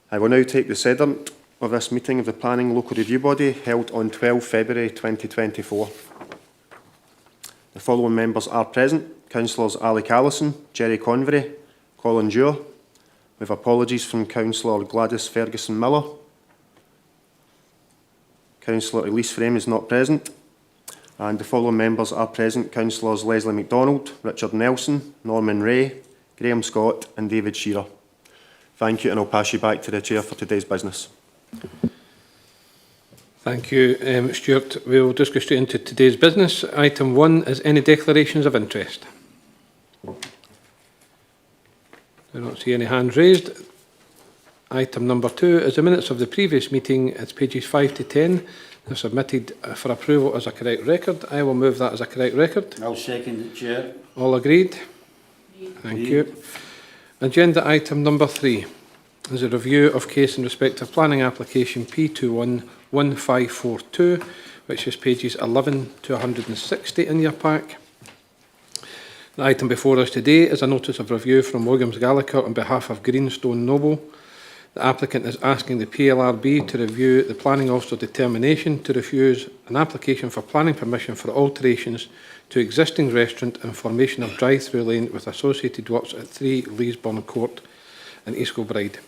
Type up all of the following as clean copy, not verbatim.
I will now take the sediment of this meeting of the Planning Local Review Body held on 12 February 2024. The following members are present: Councillors Ali Callison, Jerry Convery, Colin Dewar, with apologies from Councillor Gladys Ferguson-Miller. Councillor Elise Frame is not present. And the following members are present: Councillors Leslie MacDonald, Richard Nelson, Norman Ray, Graham Scott and David Shearer. Thank you, and I'll pass you back to the Chair for today's business. Thank you, Stuart. We'll just go straight into today's business. Item 1 is any declarations of interest. I don't see any hands raised. Item number 2 is the minutes of the previous meeting. It's pages 5 to 10. They're submitted for approval as a correct record. I will move that as a correct record. I'll second it, Chair. All agreed? Thank you. Agenda item number 3 is a review of case in respect of planning application P211542, which is pages 11 to 160 in your pack. The item before us today is a notice of review from Williams Gallagher on behalf of Greenstone Noble. The applicant is asking the PLRB to review the planning officer's determination to refuse an application for planning permission for alterations to existing restaurant and formation of drive-through lane with associated works at 3 Leesburn Court in East Kilbride.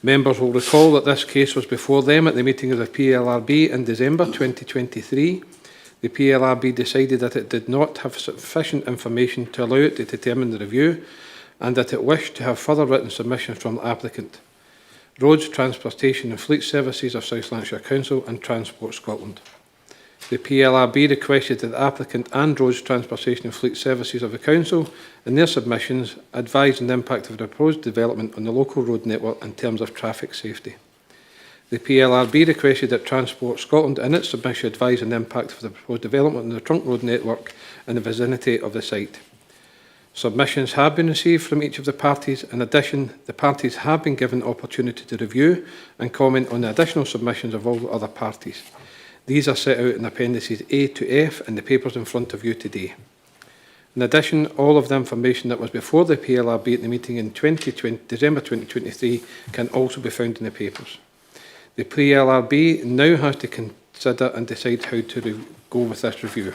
Members will recall that this case was before them at the meeting of the PLRB in December 2023. The PLRB decided that it did not have sufficient information to allow it to determine the review and that it wished to have further written submissions from the applicant, Roads, Transportation and Fleet Services of South Lanarkshire Council and Transport Scotland. The PLRB requested that the applicant and Roads, Transportation and Fleet Services of the Council, in their submissions, advise on the impact of the proposed development on the local road network in terms of traffic safety. The PLRB requested that Transport Scotland, in its submission, advise on the impact of the proposed development on the trunk road network in the vicinity of the site. Submissions have been received from each of the parties. In addition, the parties have been given the opportunity to review and comment on the additional submissions of all other parties. These are set out in appendices A to F in the papers in front of you today. In addition, all of the information that was before the PLRB at the meeting in December 2023 can also be found in the papers. The PLRB now has to consider and decide how to go with this review.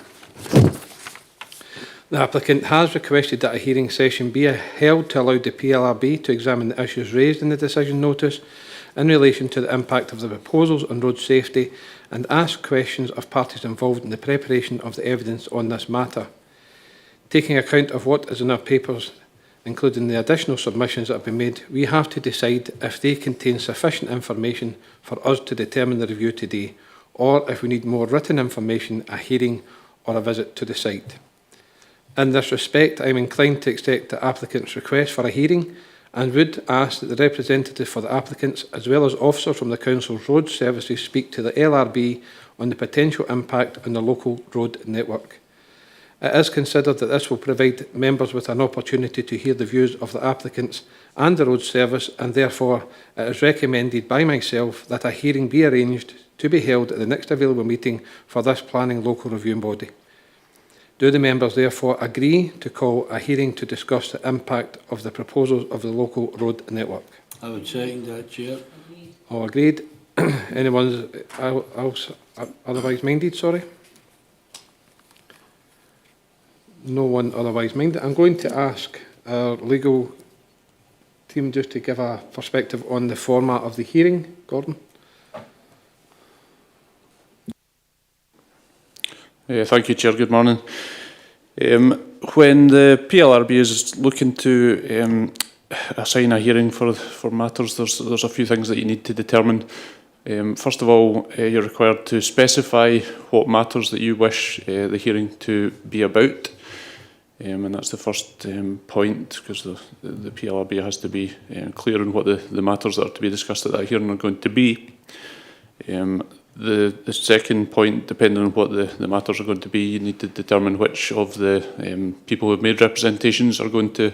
The applicant has requested that a hearing session be held to allow the PLRB to examine the issues raised in the decision notice in relation to the impact of the proposals on road safety and ask questions of parties involved in the preparation of the evidence on this matter. Taking account of what is in our papers, including the additional submissions that have been made, we have to decide if they contain sufficient information for us to determine the review today, or if we need more written information, a hearing or a visit to the site. In this respect, I am inclined to accept the applicant's request for a hearing and would ask that the representative for the applicants, as well as officers from the Council's road services, speak to the LRB on the potential impact on the local road network. It is considered that this will provide members with an opportunity to hear the views of the applicants and the road service, and therefore it is recommended by myself that a hearing be arranged to be held at the next available meeting for this planning local review body. Do the members therefore agree to call a hearing to discuss the impact of the proposals of the local road network? I would second that, Chair. All agreed. Anyone else otherwise minded, sorry? No one otherwise minded. I'm going to ask our legal team just to give a perspective on the format of the hearing. Gordon? Thank you, Chair. Good morning. When the PLRB is looking to assign a hearing for matters, there's a few things that you need to determine. First of all, you're required to specify what matters that you wish the hearing to be about. And that's the first point, because the PLRB has to be clear on what the matters that are to be discussed at that hearing are going to be. The second point, depending on what the matters are going to be, you need to determine which of the people who have made representations are going to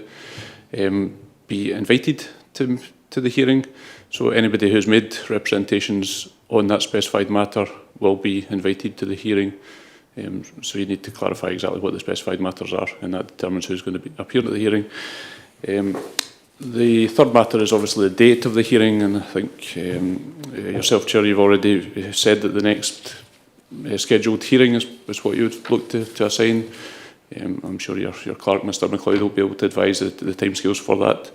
be invited to the hearing. So anybody who's made representations on that specified matter will be invited to the hearing. So you need to clarify exactly what the specified matters are, and that determines who's going to appear at the hearing. The third matter is obviously the date of the hearing, and I think yourself, Chair, you've already said that the next scheduled hearing is what you would look to assign. I'm sure your clerk, Mr MacLeod, will be able to advise the timescales for that,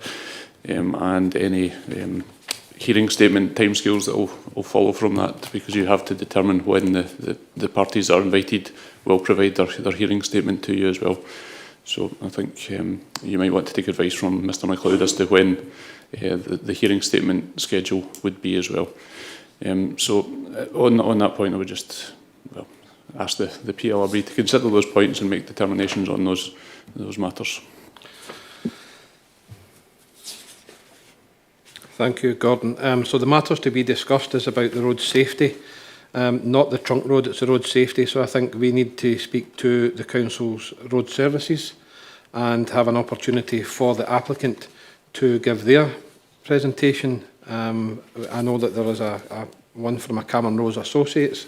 and any hearing statement timescales that will follow from that, because you have to determine when the parties that are invited will provide their hearing statement to you as well. So I think you might want to take advice from Mr MacLeod as to when the hearing statement schedule would be as well. So on that point, I would just ask the PLRB to consider those points and make determinations on those matters. Thank you, Gordon. So the matters to be discussed is about the road safety, not the trunk road, it's the road safety. So I think we need to speak to the Council's road services and have an opportunity for the applicant to give their presentation. I know that there is a one from a Cameron Rose Associates,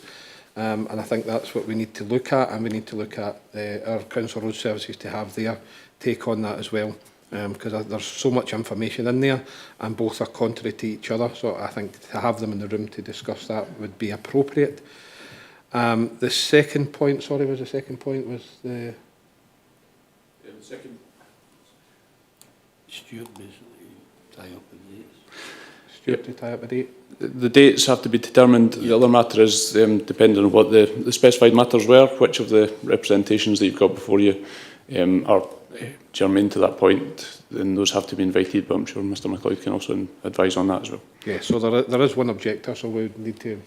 and I think that's what we need to look at, and we need to look at our Council Road Services to have their take on that as well, because there's so much information in there and both are contrary to each other, so I think to have them in the room to discuss that would be appropriate. The second point, sorry, was the second point was the... Stuart basically tie up the dates. Stuart to tie up a date? The dates have to be determined. The other matter is depending on what the specified matters were, which of the representations that you've got before you are germane to that point, then those have to be invited, but I'm sure Mr MacLeod can also advise on that as well. Yeah, so there is one objector, so we would need to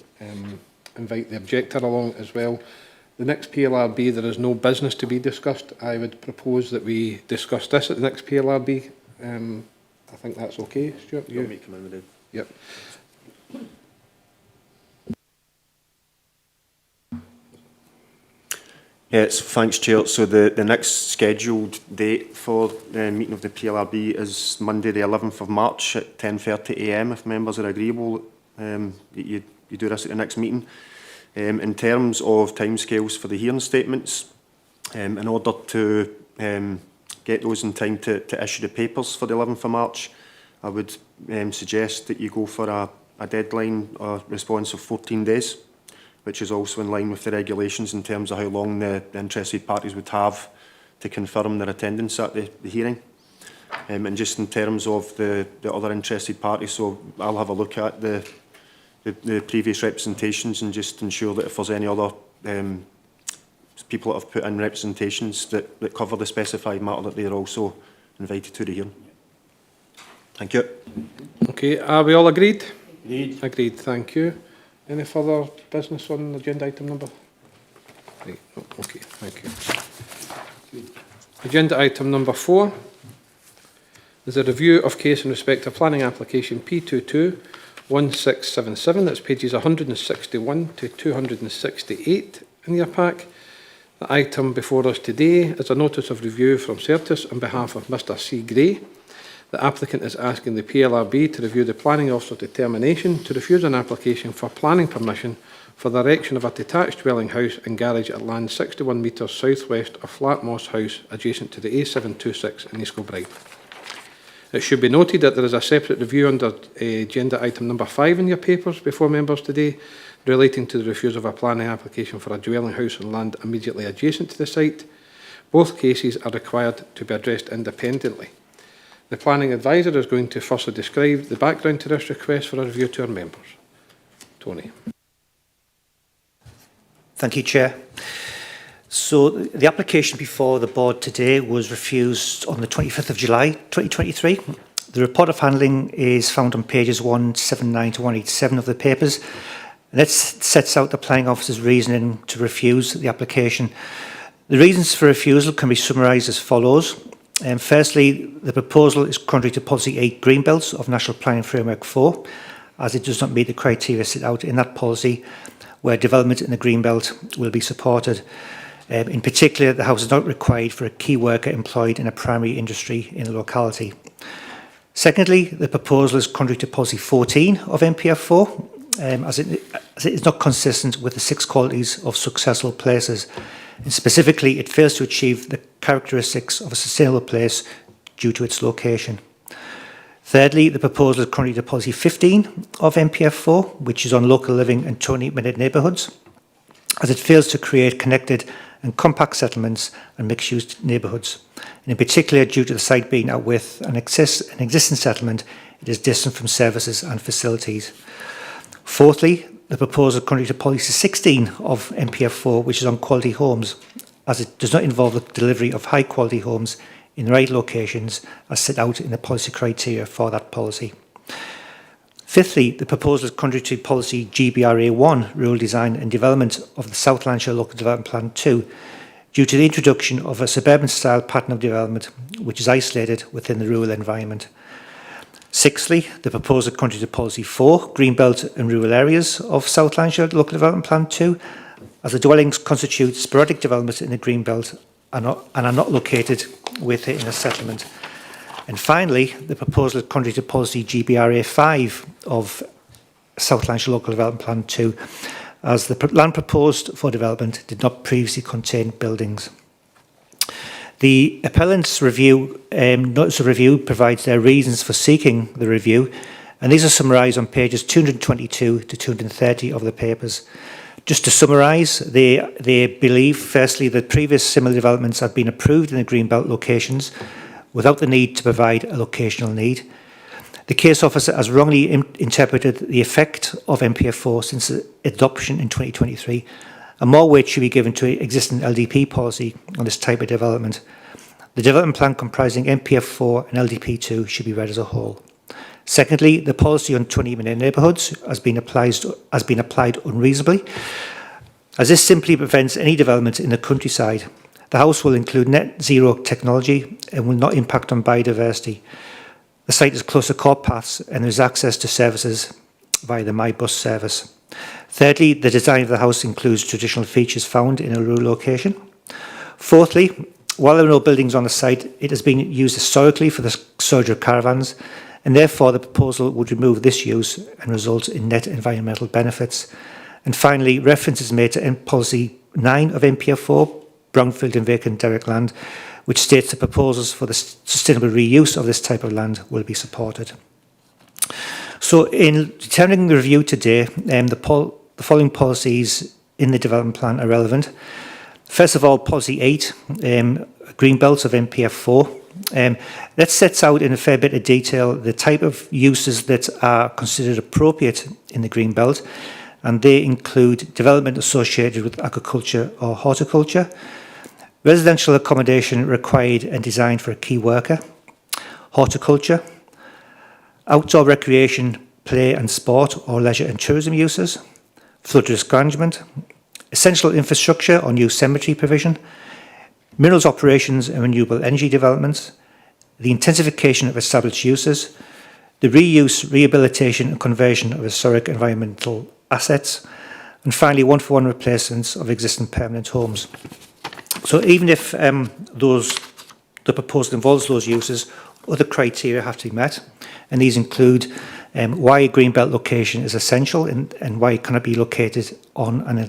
invite the objector along as well. The next PLRB, there is no business to be discussed. I would propose that we discuss this at the next PLRB. I think that's okay, Stuart. You? Yep. Yes, thanks, Chair. So the next scheduled date for the meeting of the PLRB is Monday the 11th of March at 10:30 AM, if members are agreeable. You do this at the next meeting. In terms of timescales for the hearing statements, in order to get those in time to issue the papers for the 11th of March, I would suggest that you go for a deadline or response of 14 days, which is also in line with the regulations in terms of how long the interested parties would have to confirm their attendance at the hearing. And just in terms of the other interested parties, so I'll have a look at the previous representations and just ensure that if there's any other people that have put in representations that cover the specified matter, that they're also invited to the hearing. Thank you. Okay, are we all agreed? Agreed. Agreed, thank you. Any further business on agenda item number? Right. Okay, thank you. Agenda item number 4 is a review of case in respect of planning application P22-1677. That's pages 161 to 268 in your pack. The item before us today is a notice of review from Certis on behalf of Mr C. Gray. The applicant is asking the PLRB to review the planning officer's determination to refuse an application for planning permission for the erection of a detached dwelling house and garage at land 61 metres southwest of Flatmoss House, adjacent to the A726 in East Kilbride. It should be noted that there is a separate review under agenda item number 5 in your papers before members today, relating to the refusal of a planning application for a dwelling house on land immediately adjacent to the site. Both cases are required to be addressed independently. The planning advisor is going to firstly describe the background to this request for a review to our members. Tony. Thank you, Chair. So the application before the board today was refused on the 25th of July 2023. The report of handling is found on pages 179 to 187 of the papers. And it sets out the planning officer's reasoning to refuse the application. The reasons for refusal can be summarised as follows. Firstly, the proposal is contrary to Policy 8 Greenbelts of National Planning Framework 4, as it does not meet the criteria set out in that policy where development in the Greenbelt will be supported. In particular, the house is not required for a key worker employed in a primary industry in the locality. Secondly, the proposal is contrary to Policy 14 of NPF 4, as it is not consistent with the 6 qualities of successful places. And specifically, it fails to achieve the characteristics of a sustainable place due to its location. Thirdly, the proposal is contrary to policy 15 of MPF4, which is on local living and 20-minute neighbourhoods, as it fails to create connected and compact settlements and mixed-use neighbourhoods. And in particular, due to the site being at with an existing settlement, it is distant from services and facilities. Fourthly, the proposal contrary to policy 16 of MPF4, which is on quality homes, as it does not involve the delivery of high-quality homes in the right locations as set out in the policy criteria for that policy. Fifthly, the proposal is contrary to policy GBRA1, Rural Design and Development of the South Lanarkshire Local Development Plan 2, due to the introduction of a suburban-style pattern of development which is isolated within the rural environment. Sixthly, the proposal contrary to policy 4, Greenbelt and Rural Areas of South Lanarkshire Local Development Plan 2, as the dwellings constitute sporadic development in the Greenbelt and are not located within a settlement. And finally, the proposal is contrary to policy GBRA 5 of South Lanarkshire Local Development Plan 2, as the land proposed for development did not previously contain buildings. The appellant's review, notice of review provides their reasons for seeking the review, and these are summarised on pages 222 to 230 of the papers. Just to summarise, they believe, firstly, that previous similar developments have been approved in the Greenbelt locations without the need to provide a locational need. The case officer has wrongly interpreted the effect of MPF4 since its adoption in 2023, and more weight should be given to existing LDP policy on this type of development. The development plan comprising MPF4 and LDP2 should be read as a whole. Secondly, the policy on 20-minute neighbourhoods has been applied unreasonably, as this simply prevents any development in the countryside. The house will include net zero technology and will not impact on biodiversity. The site is close to car paths and there is access to services via the MyBus service. Thirdly, the design of the house includes traditional features found in a rural location. Fourthly, while there are no buildings on the site, it has been used historically for the storage of caravans, and therefore the proposal would remove this use and result in net environmental benefits. And finally, reference is made to policy 9 of MPF4, brownfield and vacant derelict land, which states that proposals for the sustainable reuse of this type of land will be supported. So in determining the review today, the following policies in the development plan are relevant. First of all, policy 8, Greenbelt of MPF4. That sets out in a fair bit of detail the type of uses that are considered appropriate in the Greenbelt, and they include development associated with agriculture or horticulture, residential accommodation required and designed for a key worker, horticulture, outdoor recreation, play and sport or leisure and tourism uses, flood risk management, essential infrastructure or new cemetery provision, minerals operations and renewable energy developments, the intensification of established uses, the reuse, rehabilitation and conversion of historic environmental assets, and finally one-for-one replacements of existing permanent homes. So even if the proposal involves those uses, other criteria have to be met, and these include why a Greenbelt location is essential and why it cannot be located on an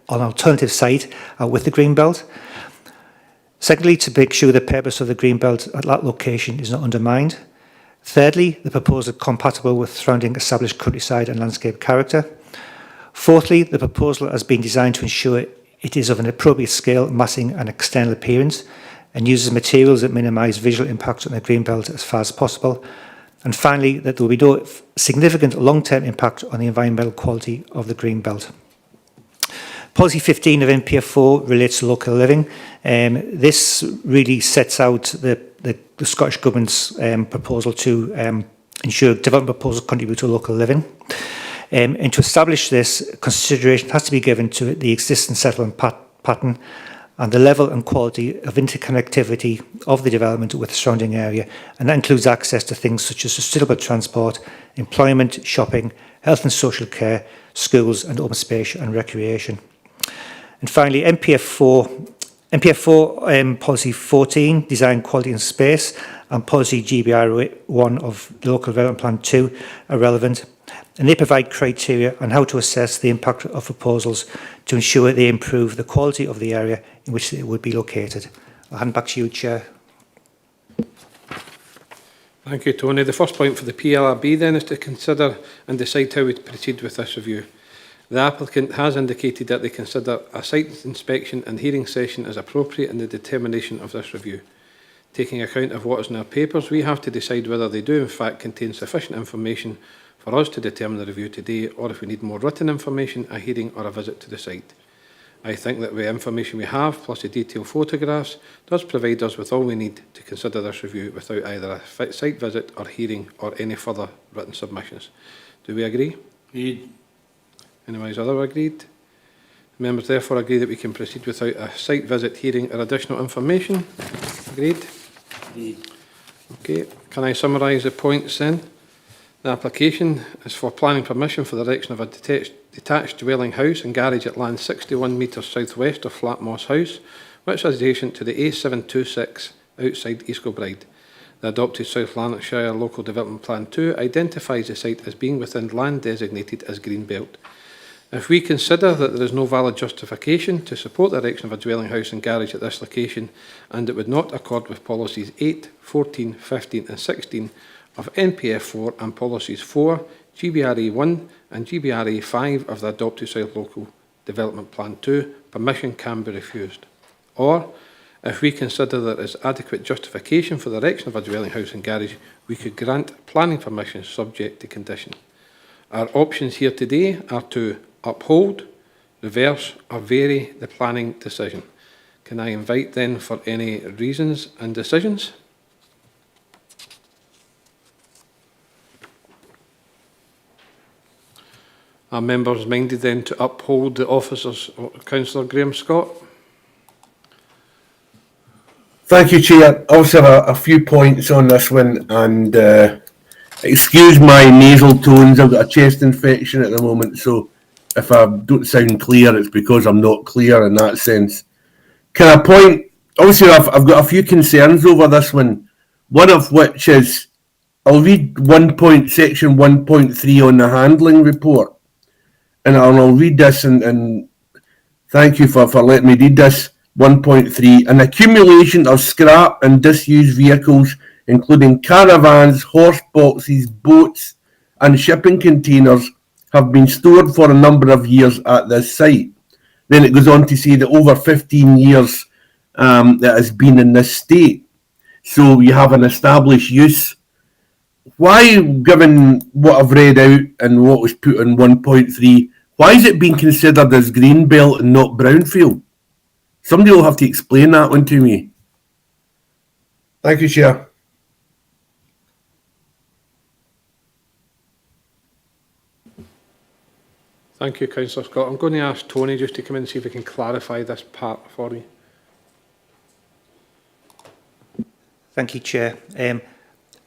alternative site with the Greenbelt. Secondly, to make sure the purpose of the Greenbelt at that location is not undermined. Thirdly, the proposal is compatible with surrounding established countryside and landscape character. Fourthly, the proposal has been designed to ensure it is of an appropriate scale, massing and external appearance, and uses materials that minimise visual impact on the Greenbelt as far as possible. And finally, that there will be no significant long-term impact on the environmental quality of the Greenbelt. Policy 15 of MPF4 relates to local living. This really sets out the Scottish Government's proposal to ensure development proposals contribute to local living. And to establish this, consideration has to be given to the existing settlement pattern and the level and quality of interconnectivity of the development with the surrounding area. And that includes access to things such as sustainable transport, employment, shopping, health and social care, schools and open space and recreation. And finally, MPF4 policy 14, design, quality and space, and policy GBR1 of the local development plan 2 are relevant. And they provide criteria on how to assess the impact of proposals to ensure they improve the quality of the area in which it would be located. I'll hand back to you, Chair. Thank you, Tony. The first point for the PLRB then is to consider and decide how we proceed with this review. The applicant has indicated that they consider a site inspection and hearing session as appropriate in the determination of this review. Taking account of what is in our papers, we have to decide whether they do in fact contain sufficient information for us to determine the review today, or if we need more written information, a hearing or a visit to the site. I think that the information we have, plus the detailed photographs, does provide us with all we need to consider this review without either a site visit or hearing or any further written submissions. Do we agree? Agreed. Anyone other agreed? Members therefore agree that we can proceed without a site visit, hearing or additional information. Agreed? Agreed. Okay, can I summarise the points then? The application is for planning permission for the erection of a detached dwelling house and garage at land 61 metres southwest of Flatmoss House, which is adjacent to the A726 outside East Kilbride. The adopted South Lanarkshire Local Development Plan 2 identifies the site as being within land designated as Greenbelt. If we consider that there is no valid justification to support the erection of a dwelling house and garage at this location, and it would not accord with policies 8, 14, 15 and 16 of NPF 4 and policies 4, GBRE 1 and GBRE 5 of the adopted South Local Development Plan 2, permission can be refused. Or, if we consider there is adequate justification for the erection of a dwelling house and garage, we could grant planning permission subject to condition. Our options here today are to uphold, reverse or vary the planning decision. Can I invite then for any reasons and decisions? Are members minded then to uphold the officers, Councillor Graham Scott? Thank you, Chair. I also have a few points on this one, and excuse my nasal tones. I've got a chest infection at the moment, so if I don't sound clear, it's because I'm not clear in that sense. Can I point? Obviously, I've got a few concerns over this one. One of which is, I'll read section 1.3 on the handling report, and I'll read this, and thank you for letting me read this. 1.3, an accumulation of scrap and disused vehicles, including caravans, horse boxes, boats, and shipping containers, have been stored for a number of years at this site. Then it goes on to say that over 15 years it has been in this state. So we have an established use. Why, given what I've read out and what was put in 1.3, why is it being considered as Greenbelt and not Brownfield? Somebody will have to explain that one to me. Thank you, Chair. Thank you, Councillor Scott. I'm going to ask Tony just to come in and see if we can clarify this part for you. Thank you, Chair.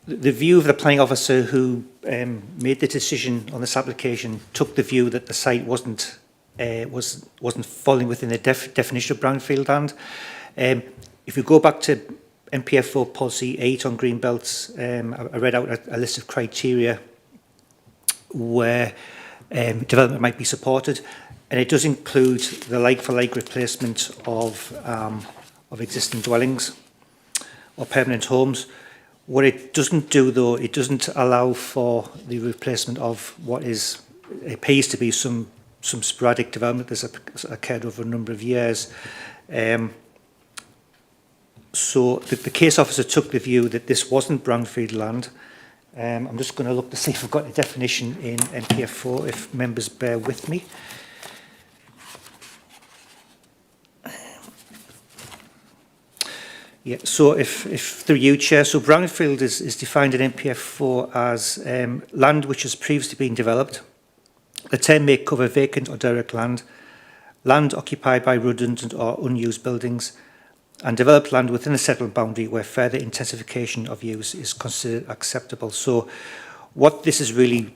The view of the planning officer who made the decision on this application took the view that the site wasn't falling within the definition of brownfield land. If we go back to NPF 4 policy 8 on green belts, I read out a list of criteria where development might be supported, and it does include the like-for-like replacement of existing dwellings or permanent homes. What it doesn't do, though, it doesn't allow for the replacement of what appears to be some sporadic development that's occurred over a number of years. So the case officer took the view that this wasn't brownfield land. I'm just going to look to see if I've got a definition in NPF 4, if members bear with me. Yeah, so if through you, Chair, so brownfield is defined in NPF 4 as land which has previously been developed. The term may cover vacant or derelict land, land occupied by redundant or unused buildings, and developed land within a settlement boundary where further intensification of use is considered acceptable. So what this is really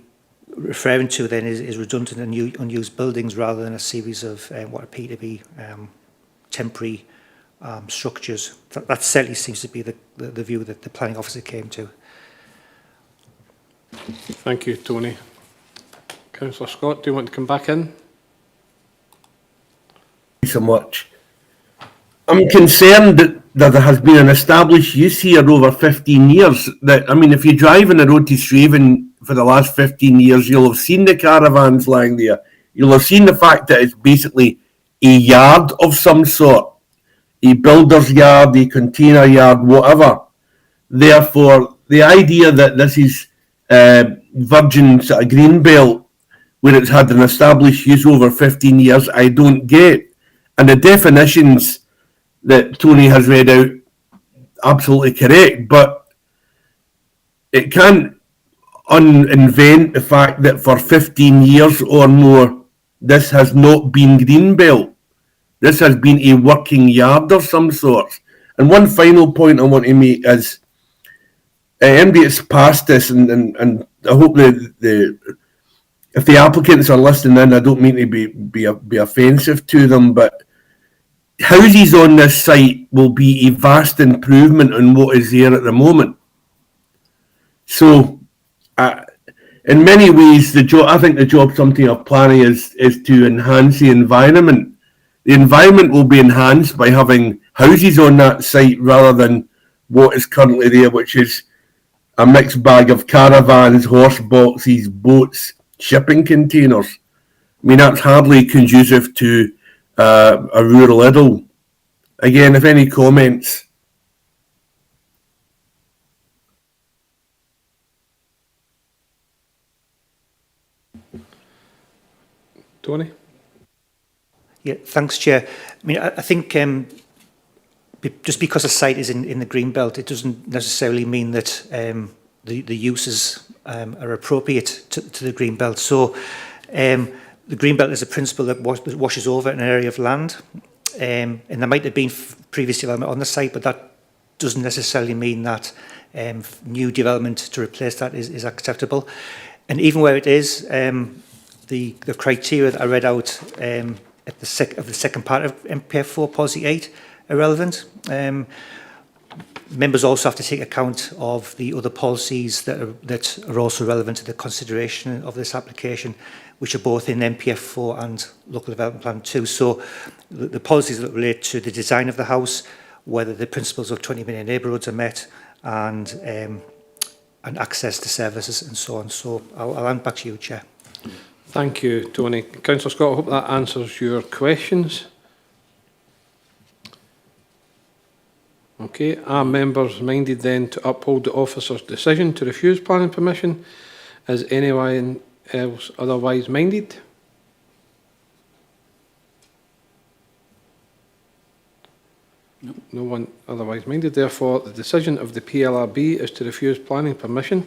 referring to then is redundant and unused buildings rather than a series of what appear to be temporary structures. That certainly seems to be the view that the planning officer came to. Thank you, Tony. Councillor Scott, do you want to come back in? Thank you so much. I'm concerned that there has been an established use here over 15 years. That, I mean, if you drive on the road to Straven for the last 15 years, you'll have seen the caravans lying there. You'll have seen the fact that it's basically a yard of some sort, a builder's yard, a container yard, whatever. Therefore, the idea that this is virgin sort of green belt, where it's had an established use over 15 years, I don't get. And the definitions that Tony has read out, absolutely correct, but it can't uninvent the fact that for 15 years or more, this has not been greenbelt. This has been a working yard of some sort. And one final point I want to make is, anybody that's passed this, and I hope if the applicants are listening in, I don't mean to be offensive to them, but houses on this site will be a vast improvement on what is there at the moment. So, in many ways, I think the job something of planning is to enhance the environment. The environment will be enhanced by having houses on that site rather than what is currently there, which is a mixed bag of caravans, horse boxes, boats, shipping containers. I mean, that's hardly conducive to a rural idyll. Again, if any comments. Tony? Yeah, thanks, Chair. I mean, I think just because a site is in the green belt, it doesn't necessarily mean that the uses are appropriate to the green belt. So the green belt is a principle that washes over an area of land, and there might have been previous development on the site, but that doesn't necessarily mean that new development to replace that is acceptable. And even where it is, the criteria that I read out at the second part of MPF 4 Policy 8 are relevant. Members also have to take account of the other policies that are also relevant to the consideration of this application, which are both in MPF 4 and Local Development Plan 2. So the policies that relate to the design of the house, whether the principles of 20-minute neighbourhoods are met, and access to services and so on. So I'll hand back to you, Chair. Thank you, Tony. Councillor Scott, I hope that answers your questions. Okay, are members minded then to uphold the officer's decision to refuse planning permission? Is anyone else otherwise minded? No one otherwise minded. Therefore, the decision of the PLRB is to refuse planning permission,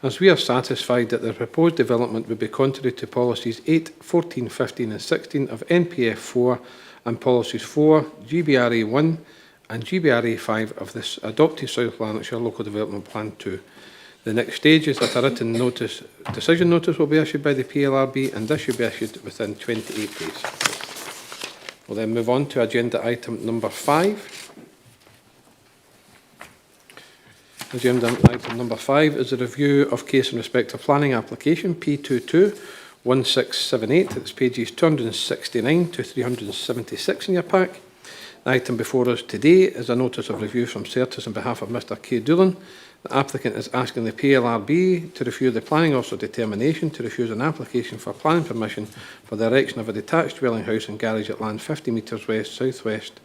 as we are satisfied that the proposed development would be contrary to policies 8, 14, 15 and 16 of NPF 4 and policies 4, GBRA 1 and GBRA 5 of this adopted South Lanarkshire Local Development Plan 2. The next stage is that a written decision notice will be issued by the PLRB, and this should be issued within 28 days. We'll then move on to agenda item number 5. Agenda item number 5 is a review of case in respect of planning application P22-1678. It's pages 269 to 376 in your pack. The item before us today is a notice of review from Certis on behalf of Mr K. Doolan. The applicant is asking the PLRB to review the planning officer determination to refuse an application for planning permission for the erection of a detached dwelling house and garage at land 50 metres west southwest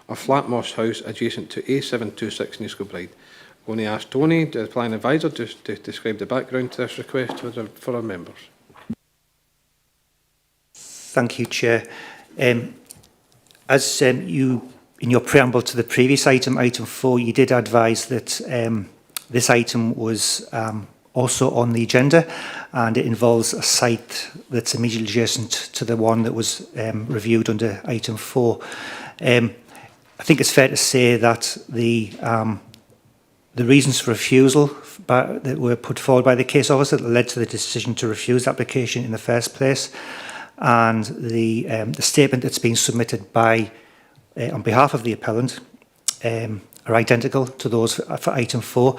of Flatmoss House adjacent to A726 News Kilbride. I'm going to ask Tony, the planning advisor, just to describe the background to this request for our members. Thank you, Chair. As you, in your preamble to the previous item, item 4, you did advise that this item was also on the agenda, and it involves a site that's immediately adjacent to the one that was reviewed under item 4. I think it's fair to say that the reasons for refusal that were put forward by the case officer that led to the decision to refuse the application in the first place, and the statement that's been submitted by on behalf of the appellant are identical to those for item 4.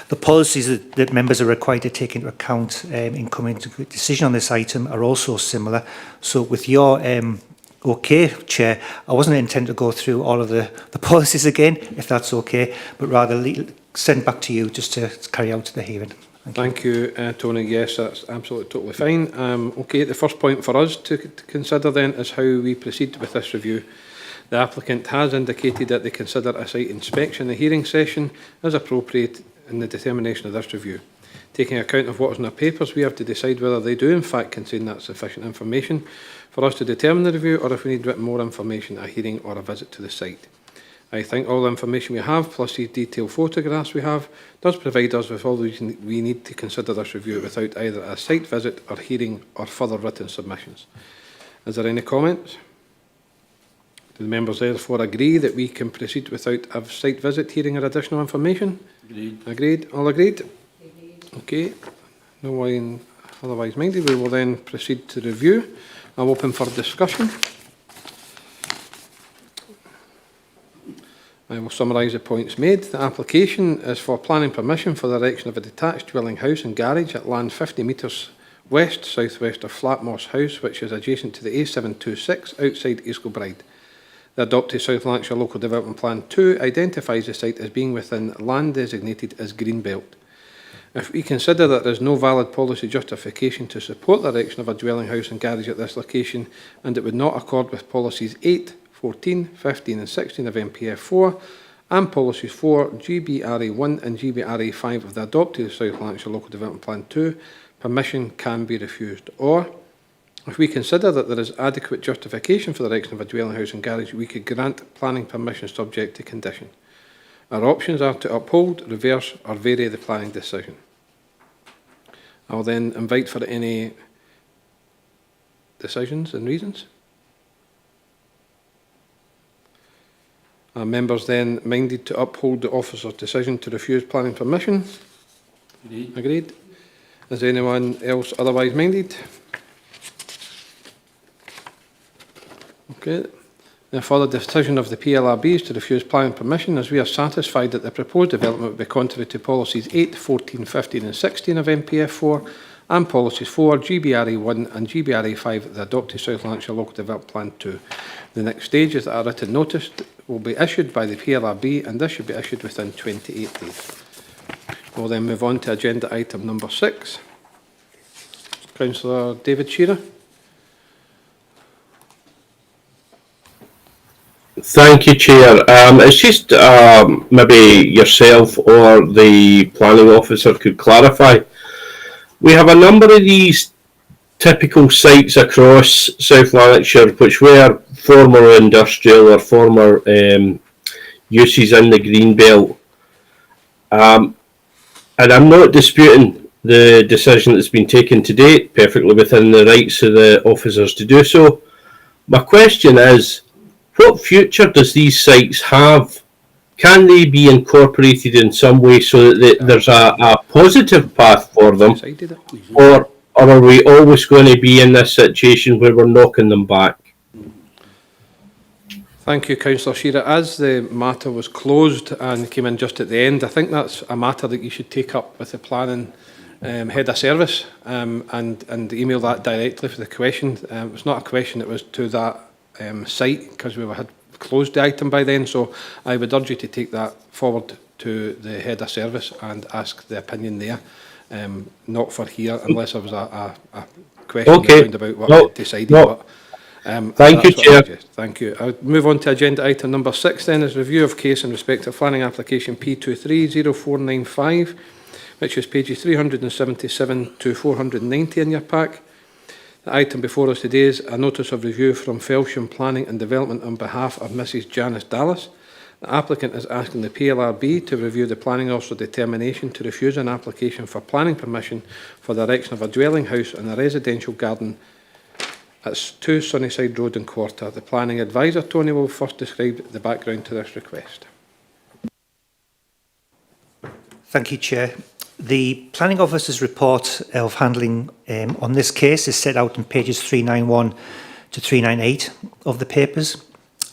The policies that members are required to take into account in coming to a decision on this item are also similar. So with your Okay, Chair. I wasn't intending to go through all of the policies again, if that's okay, but rather send back to you just to carry out the hearing. Thank you, Tony. Yes, that's absolutely totally fine. Okay, the first point for us to consider then is how we proceed with this review. The applicant has indicated that they consider a site inspection in the hearing session as appropriate in the determination of this review. Taking account of what is in their papers, we have to decide whether they do in fact contain that sufficient information for us to determine the review, or if we need written more information, a hearing or a visit to the site. I think all the information we have, plus these detailed photographs we have, does provide us with all the reason we need to consider this review without either a site visit or hearing or further written submissions. Is there any comments? Do the members therefore agree that we can proceed without a site visit, hearing or additional information? Agreed. Agreed? All agreed? Okay. No one otherwise minded. We will then proceed to review. I'm open for discussion. I will summarise the points made. The application is for planning permission for the erection of a detached dwelling house and garage at land 50 metres west, south-west of Flatmoss House, which is adjacent to the A726 outside East Kilbride. The adopted South Lanarkshire Local Development Plan 2 identifies the site as being within land designated as Greenbelt. If we consider that there is no valid policy justification to support the erection of a dwelling house and garage at this location, and it would not accord with policies 8, 14, 15 and 16 of MPF 4 and policies 4, GBRA 1 and GBRA 5 of the adopted South Lanarkshire Local Development Plan 2, permission can be refused. Or, if we consider that there is adequate justification for the erection of a dwelling house and garage, we could grant planning permission subject to condition. Our options are to uphold, reverse or vary the planning decision. I will then invite for any decisions and reasons. Are members then minded to uphold the officer's decision to refuse planning permission? Agreed. Agreed. Is anyone else otherwise minded? Okay. Therefore, the decision of the PLRB is to refuse planning permission, as we are satisfied that the proposed development would be contrary to policies 8, 14, 15 and 16 of MPF 4 and policies 4, GBRA 1 and GBRA 5 of the adopted South Lanarkshire Local Development Plan 2. The next stage is that a written notice will be issued by the PLRB, and this should be issued within 28 days. We'll then move on to agenda item number 6. Councillor David Shearer. Thank you, Chair. It's just maybe yourself or the planning officer could clarify. We have a number of these typical sites across South Lanarkshire which were former industrial or former uses in the green belt. And I'm not disputing the decision that's been taken to date, perfectly within the rights of the officers to do so. My question is, what future does these sites have? Can they be incorporated in some way so that there's a positive path for them? Or are we always going to be in this situation where we're knocking them back? Thank you, Councillor Shearer. As the matter was closed and came in just at the end, I think that's a matter that you should take up with the planning head of service and email that directly for the question. It's not a question that was to that site, because we had closed the item by then, so I would urge you to take that forward to the head of service and ask the opinion there, not for here, unless there was a question about what we decided. But, thank you, Chair. Thank you. I'll move on to agenda item number 6 then, is review of case in respect of planning application P230495, which is pages 377 to 490 in your pack. The item before us today is a notice of review from Felsham Planning and Development on behalf of Mrs Janice Dallas. The applicant is asking the PLRB to review the planning officer determination to refuse an application for planning permission for the erection of a dwelling house and a residential garden at 2 Sunnyside Road and Quarter. The planning advisor, Tony, will first describe the background to this request. Thank you, Chair. The planning officer's report of handling on this case is set out in pages 391 to 398 of the papers,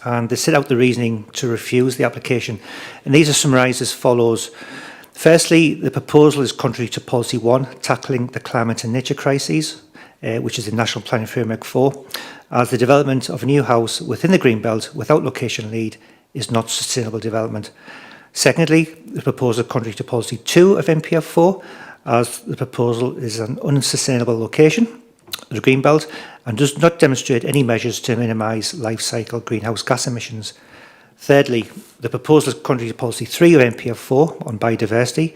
and they set out the reasoning to refuse the application. And these are summarised as follows. Firstly, the proposal is contrary to Policy 1, tackling the climate and nature crises. which is in National Planning Framework 4, as the development of a new house within the Greenbelt without location lead is not sustainable development. Secondly, the proposal contrary to policy 2 of NPF 4, as the proposal is an unsustainable location, the Greenbelt, and does not demonstrate any measures to minimise life cycle greenhouse gas emissions. Thirdly, the proposal is contrary to policy 3 of NPF 4 on biodiversity,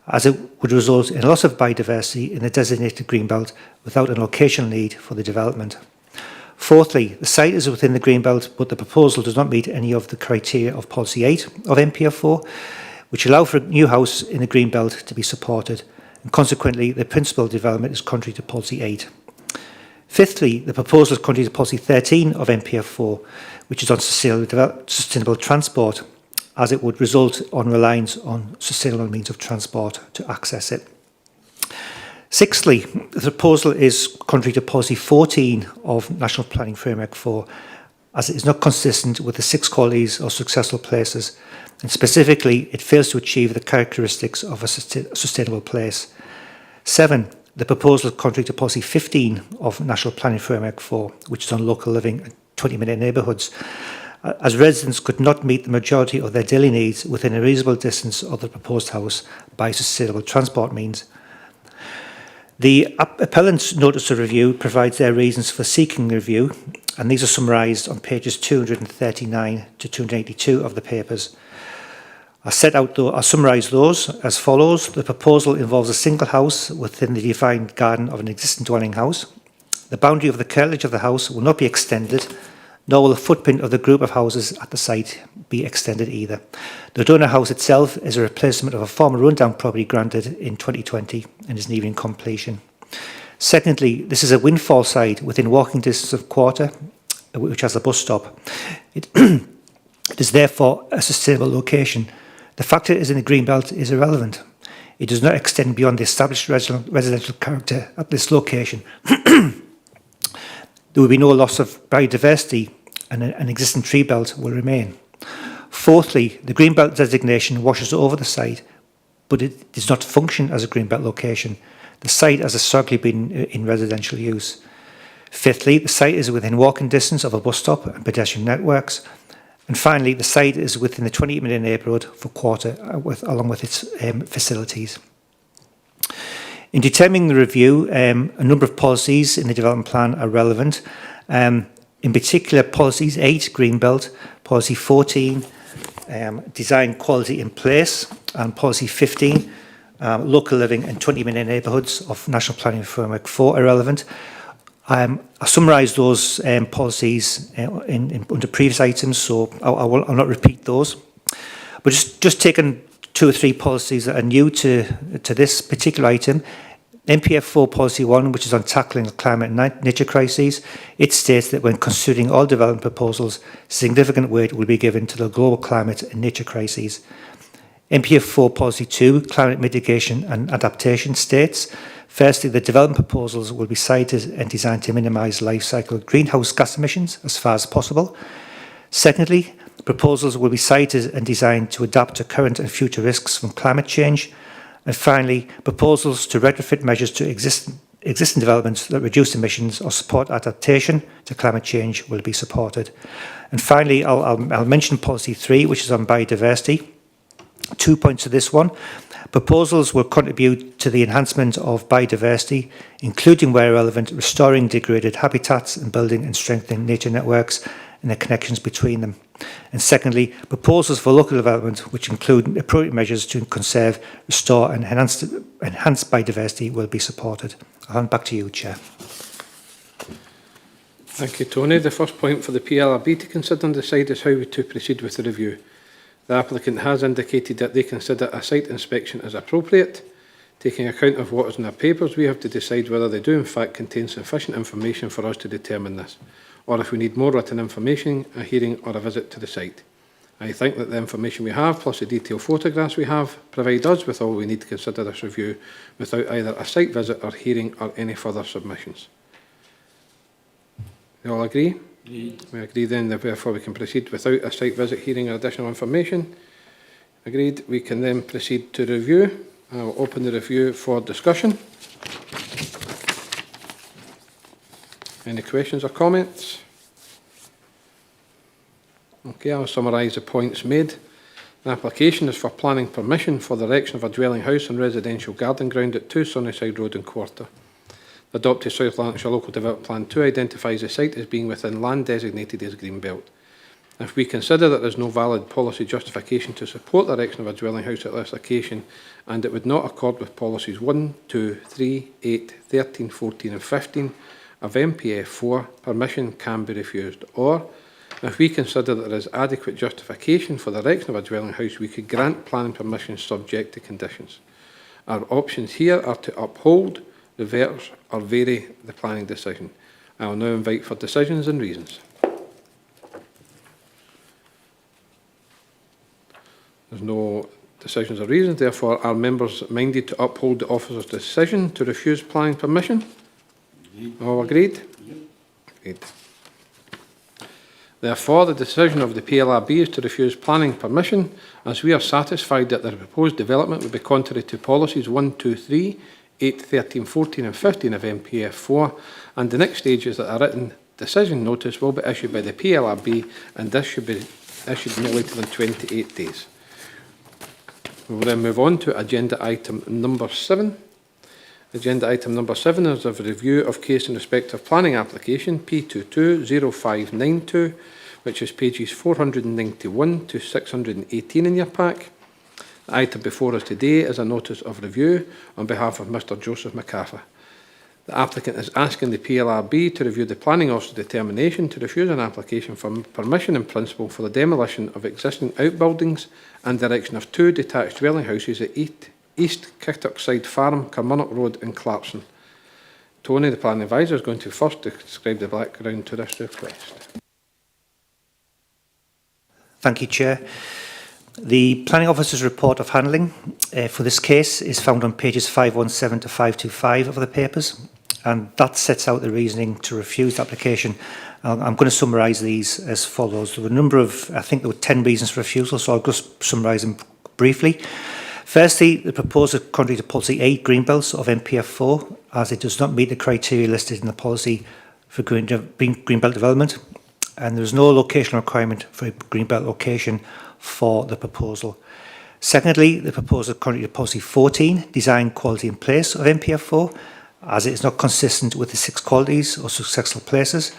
as it would result in a loss of biodiversity in the designated Greenbelt without a location lead for the development. Fourthly, the site is within the Greenbelt, but the proposal does not meet any of the criteria of policy 8 of NPF 4, which allow for a new house in the Greenbelt to be supported, and consequently the principal development is contrary to policy 8. Fifthly, the proposal is contrary to policy 13 of NPF 4, which is on sustainable transport, as it would result on reliance on sustainable means of transport to access it. Sixthly, the proposal is contrary to policy 14 of National Planning Framework 4, as it is not consistent with the 6 qualities of successful places, and specifically it fails to achieve the characteristics of a sustainable place. 7. The proposal is contrary to policy 15 of National Planning Framework 4, which is on local living and 20-minute neighbourhoods, as residents could not meet the majority of their daily needs within a reasonable distance of the proposed house by sustainable transport means. The appellant's notice of review provides their reasons for seeking review, and these are summarised on pages 239 to 282 of the papers. I'll summarise those as follows. The proposal involves a single house within the defined garden of an existing dwelling house. The boundary of the curtilage of the house will not be extended, nor will the footprint of the group of houses at the site be extended either. The donor house itself is a replacement of a former rundown property granted in 2020 and is nearing completion. Secondly, this is a windfall site within walking distance of Quarter, which has a bus stop. It is therefore a sustainable location. The fact it is in the Greenbelt is irrelevant. It does not extend beyond the established residential character at this location. There will be no loss of biodiversity and an existing tree belt will remain. Fourthly, the Greenbelt designation washes over the site, but it does not function as a Greenbelt location. The site has historically been in residential use. Fifthly, the site is within walking distance of a bus stop and pedestrian networks. And finally, the site is within the 20-minute neighbourhood for Quarter, along with its facilities. In determining the review, a number of policies in the development plan are relevant. In particular, policies 8, Greenbelt, policy 14, design quality in place, and policy 15, local living and 20-minute neighbourhoods of National Planning Framework 4 are relevant. I summarised those policies under previous items, so I'll not repeat those. But just taking 2 or 3 policies that are new to this particular item. NPF 4 Policy 1, which is on tackling the climate and nature crises, it states that when considering all development proposals, significant weight will be given to the global climate and nature crises. NPF 4 Policy 2, Climate Mitigation and Adaptation, states, firstly, the development proposals will be cited and designed to minimise life cycle greenhouse gas emissions as far as possible. Secondly, proposals will be cited and designed to adapt to current and future risks from climate change. And finally, proposals to retrofit measures to existing developments that reduce emissions or support adaptation to climate change will be supported. And finally, I'll mention Policy 3, which is on biodiversity. 2 points to this one. Proposals will contribute to the enhancement of biodiversity, including where relevant, restoring degraded habitats and building and strengthening nature networks and the connections between them. And secondly, proposals for local development, which include appropriate measures to conserve, restore and enhance biodiversity, will be supported. I'll hand back to you, Chair. Thank you, Tony. The first point for the PLRB to consider and decide is how to proceed with the review. The applicant has indicated that they consider a site inspection as appropriate. Taking account of what is in their papers, we have to decide whether they do in fact contain sufficient information for us to determine this, or if we need more written information, a hearing or a visit to the site. I think that the information we have, plus the detailed photographs we have, provide us with all we need to consider this review without either a site visit or hearing or any further submissions. You all agree? Agreed. We agree then that therefore we can proceed without a site visit, hearing or additional information. Agreed. We can then proceed to review. I will open the review for discussion. Any questions or comments? Okay, I'll summarise the points made. The application is for planning permission for the erection of a dwelling house and residential garden ground at 2 Sunnyside Road in Quarter. The adopted South Lanarkshire Local Development Plan 2 identifies the site as being within land designated as Greenbelt. If we consider that there is no valid policy justification to support the erection of a dwelling house at this location, and it would not accord with policies 1, 2, 3, 8, 13, 14 and 15 of MPF 4, permission can be refused. Or, if we consider that there is adequate justification for the erection of a dwelling house, we could grant planning permission subject to conditions. Our options here are to uphold, reverse or vary the planning decision. I will now invite for decisions and reasons. There's no decisions or reasons, therefore are members minded to uphold the officer's decision to refuse planning permission? All agreed? Agreed. Therefore, the decision of the PLRB is to refuse planning permission, as we are satisfied that the proposed development would be contrary to policies 1, 2, 3, 8, 13, 14 and 15 of MPF 4, and the next stage is that a written decision notice will be issued by the PLRB, and this should be issued no later than 28 days. We will then move on to agenda item number 7. Agenda item number 7 is a review of case in respect of planning application P220592, which is pages 491 to 618 in your pack. The item before us today is a notice of review on behalf of Mr. Joseph McArthur. The applicant is asking the PLRB to review the planning officer's determination to refuse an application for permission in principle for the demolition of existing outbuildings and the erection of 2 detached dwelling houses at East Kirtockside Farm, Carmunnock Road in Clarkson. Tony, the planning advisor, is going to first describe the background to this request. Thank you, Chair. The Planning Officer's report of handling for this case is found on pages 517 to 525 of the papers, and that sets out the reasoning to refuse the application. I'm going to summarise these as follows. There were a number of, I think there were 10 reasons for refusal, so I'll just summarise them briefly. Firstly, the proposal contrary to policy 8 Greenbelts of MPF 4, as it does not meet the criteria listed in the policy for Greenbelt development, and there is no location requirement for a Greenbelt location for the proposal. Secondly, the proposal contrary to policy 14, design, quality and place of MPF 4, as it is not consistent with the 6 qualities or successful places,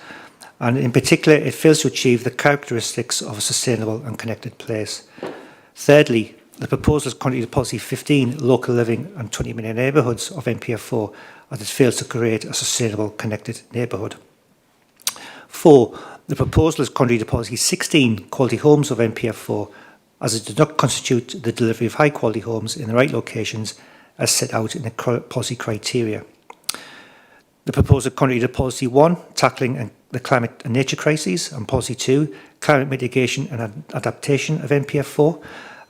and in particular it fails to achieve the characteristics of a sustainable and connected place. Thirdly, the proposal is contrary to policy 15, local living and 20 million neighbourhoods of MPF 4, as it fails to create a sustainable connected neighbourhood. 4. The proposal is contrary to policy 16, quality homes of MPF 4, as it does not constitute the delivery of high quality homes in the right locations as set out in the policy criteria. The proposal is contrary to policy 1, tackling the climate and nature crises, and policy 2, climate mitigation and adaptation of MPF 4,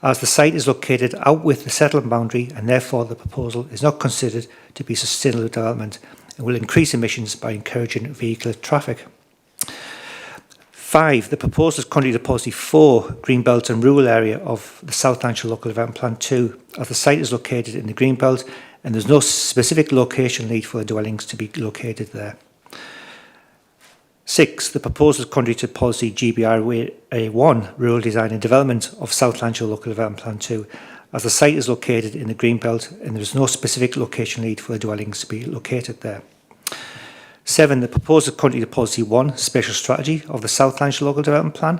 as the site is located out with the settlement boundary, and therefore the proposal is not considered to be sustainable development and will increase emissions by encouraging vehicular traffic. 5. The proposal is contrary to policy 4, Greenbelt and rural area of the South Lanarkshire Local Development Plan 2, as the site is located in the Greenbelt and there is no specific location need for the dwellings to be located there. 6. The proposal is contrary to policy GBR1, rural design and development of South Lanarkshire Local Development Plan 2, as the site is located in the Greenbelt and there is no specific location need for the dwellings to be located there. 7. The proposal is contrary to policy 1, spatial strategy of the South Lanarkshire Local Development Plan,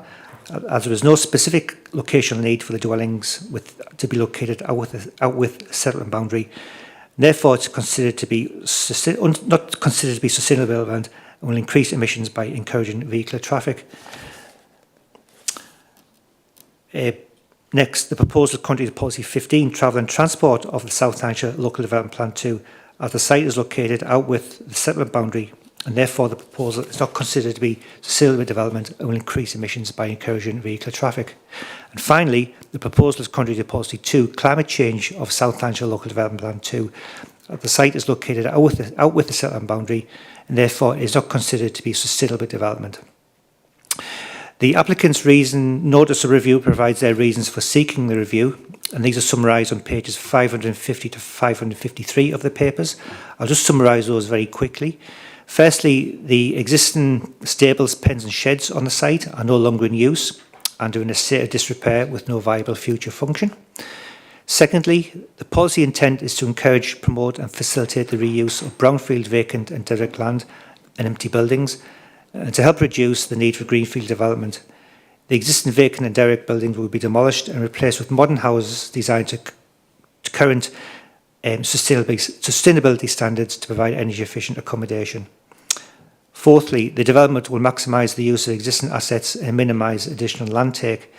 as there is no specific locational need for the dwellings to be located out with the settlement boundary. Therefore, it's considered to be not considered to be sustainable development and will increase emissions by encouraging vehicular traffic. Next, the proposal is contrary to policy 15, travel and transport of the South Lanarkshire Local Development Plan 2, as the site is located out with the settlement boundary, and therefore the proposal is not considered to be sustainable development and will increase emissions by encouraging vehicular traffic. And finally, the proposal is contrary to policy 2, climate change of South Lanarkshire Local Development Plan 2. The site is located out with the settlement boundary, and therefore is not considered to be sustainable development. The applicant's notice of review provides their reasons for seeking the review, and these are summarised on pages 550 to 553 of the papers. I'll just summarise those very quickly. Firstly, the existing stables, pens and sheds on the site are no longer in use and are in a state of disrepair with no viable future function. Secondly, the policy intent is to encourage, promote and facilitate the reuse of brownfield, vacant and derelict land and empty buildings, and to help reduce the need for greenfield development. The existing vacant and derelict buildings will be demolished and replaced with modern houses designed to current sustainability standards to provide energy-efficient accommodation. Fourthly, the development will maximise the use of existing assets and minimise additional land take.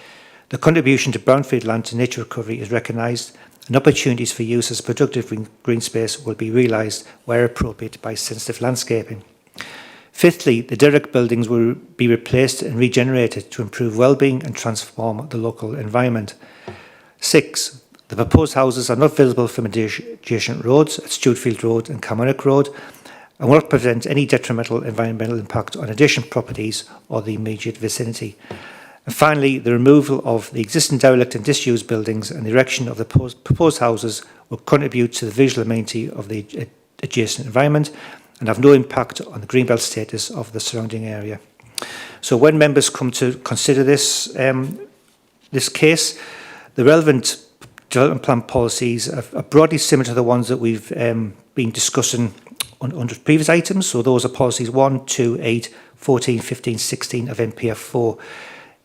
The contribution to brownfield land to nature recovery is recognised, and opportunities for use as productive green space will be realised where appropriate by sensitive landscaping. Fifthly, the derelict buildings will be replaced and regenerated to improve well-being and transform the local environment. 6. The proposed houses are not visible from adjacent roads at Stewardfield Road and Kilmarnock Road and will not present any detrimental environmental impact on adjacent properties or the immediate vicinity. And finally, the removal of the existing derelict and disused buildings and the erection of the proposed houses will contribute to the visual amenity of the adjacent environment and have no impact on the greenbelt status of the surrounding area. So when members come to consider this, this case, the relevant development plan policies are broadly similar to the ones that we've been discussing under previous items. So those are policies 1, 2, 8, 14, 15, 16 of NPF 4.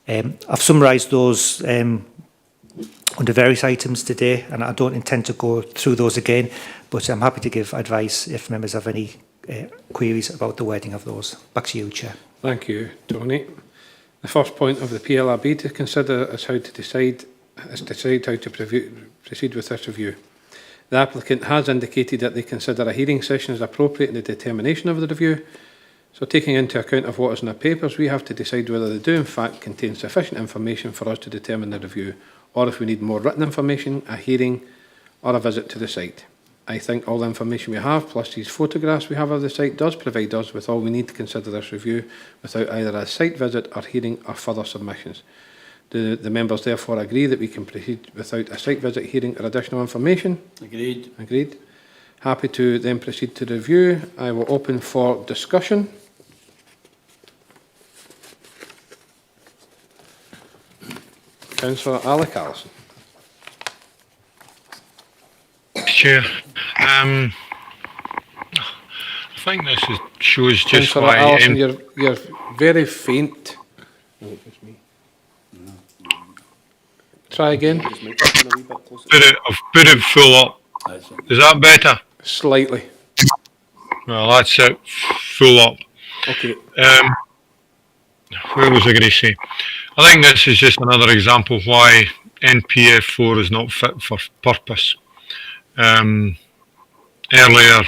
I've summarised those under various items today, and I don't intend to go through those again, but I'm happy to give advice if members have any queries about the wording of those. Back to you, Chair. Thank you, Tony. The first point of the PLRB to consider is how to decide how to proceed with this review. The applicant has indicated that they consider a hearing session as appropriate in the determination of the review. So taking into account of what is in the papers, we have to decide whether they do in fact contain sufficient information for us to determine the review, or if we need more written information, a hearing or a visit to the site. I think all the information we have, plus these photographs we have of the site, does provide us with all we need to consider this review without either a site visit or hearing or further submissions. Do the members therefore agree that we can proceed without a site visit, hearing or additional information? Agreed. Agreed. Happy to then proceed to the review. I will open for discussion. Councillor Alec Allison. Chair, I think this shows just Councillor why Allison, you're very faint. Oh, it's me. Try again. I've put it full up. That's it. Is that better? Slightly. Well, that's it, full up. Okay. Where was I going to say? I think this is just another example of why NPF 4 is not fit for purpose. Earlier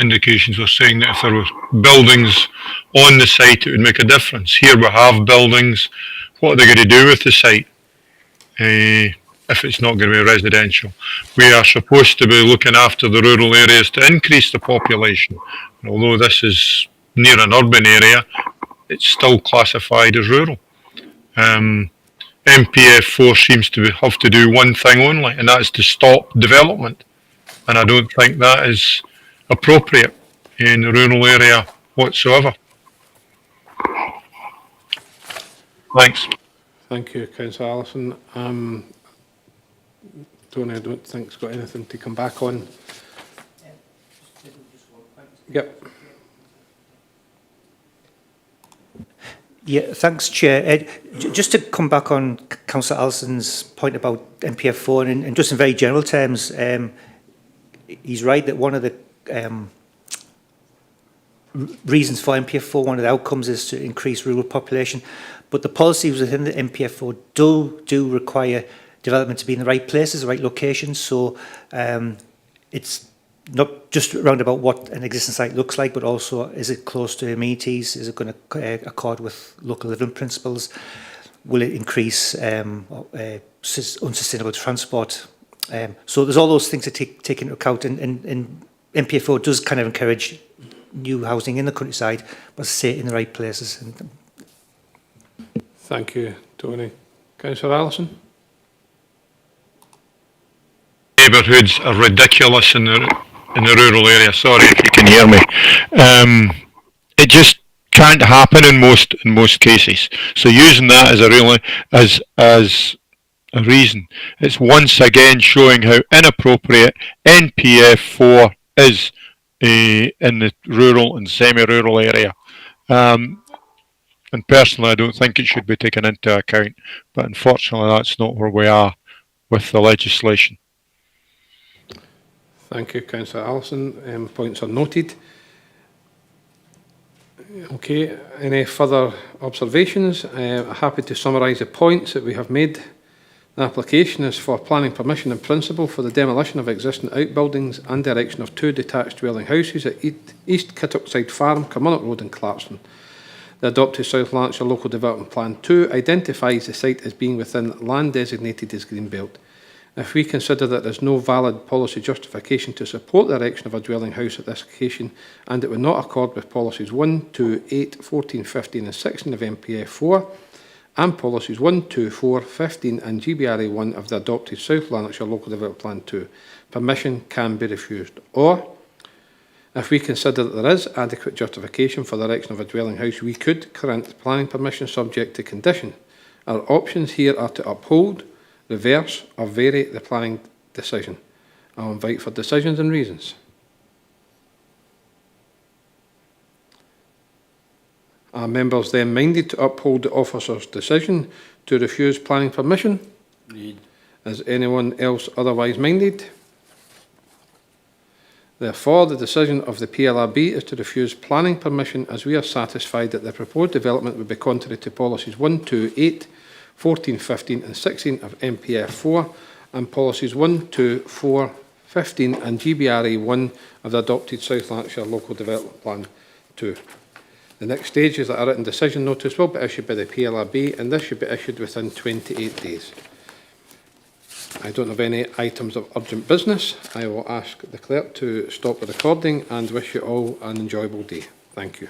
indications were saying that if there were buildings on the site, it would make a difference. Here we have buildings. What are they going to do with the site if it's not going to be residential? We are supposed to be looking after the rural areas to increase the population. And although this is near an urban area, it's still classified as rural. NPF 4 seems to have to do one thing only, and that is to stop development. And I don't think that is appropriate in a rural area whatsoever. Thanks. Thank you, Councillor Allison. Tony, I don't think he's got anything to come back on. Yep. Yeah, thanks, Chair. Just to come back on Councillor Allison's point about NPF 4, and just in very general terms, he's right that one of the reasons for NPF 4, one of the outcomes is to increase rural population, but the policies within the NPF 4 do require development to be in the right places, the right locations, so it's not just around about what an existing site looks like, but also is it close to amenities, is it going to accord with local living principles, will it increase unsustainable transport. So there's all those things to take into account, and NPF 4 does kind of encourage new housing in the countryside, but say in the right places. Thank you, Tony. Councillor Allison? Neighbourhoods are ridiculous in the rural area. Sorry if you can hear me. can't happen in most cases. So using that as a really as a reason, it's once again showing how inappropriate NPF 4 is in the rural and semi-rural area. And personally, I don't think it should be taken into account, but unfortunately, that's not where we are with the legislation. Thank you, Councillor Allison. Points are noted. Okay, any further observations? Happy to summarise the points that we have made. The application is for planning permission in principle for the demolition of existing outbuildings and erection of 2 detached dwelling houses at East Kittockside Farm, Kilmarnock Road in Clarkson. The adopted South Lanarkshire Local Development Plan 2 identifies the site as being within land designated as Greenbelt. If we consider that there is no valid policy justification to support the erection of a dwelling house at this location, and it would not accord with policies 1, 2, 8, 14, 15 and 16 of MPF 4, and policies 1, 2, 4, 15 and GBRA 1 of the adopted South Lanarkshire Local Development Plan 2, permission can be refused. Or, if we consider that there is adequate justification for the erection of a dwelling house, we could grant planning permission subject to condition. Our options here are to uphold, reverse or vary the planning decision. I'll invite for decisions and reasons. Are members then minded to uphold the officer's decision to refuse planning permission? Need. Is anyone else otherwise minded? Therefore, the decision of the PLRB is to refuse planning permission as we are satisfied that the proposed development would be contrary to policies 1, 2, 8, 14, 15 and 16 of MPF 4 and policies 1, 2, 4, 15 and GBRA 1 of the adopted South Lanarkshire Local Development Plan 2. The next stage is that a written decision notice will be issued by the PLRB and this should be issued within 28 days. I don't have any items of urgent business. I will ask the clerk to stop the recording and wish you all an enjoyable day. Thank you.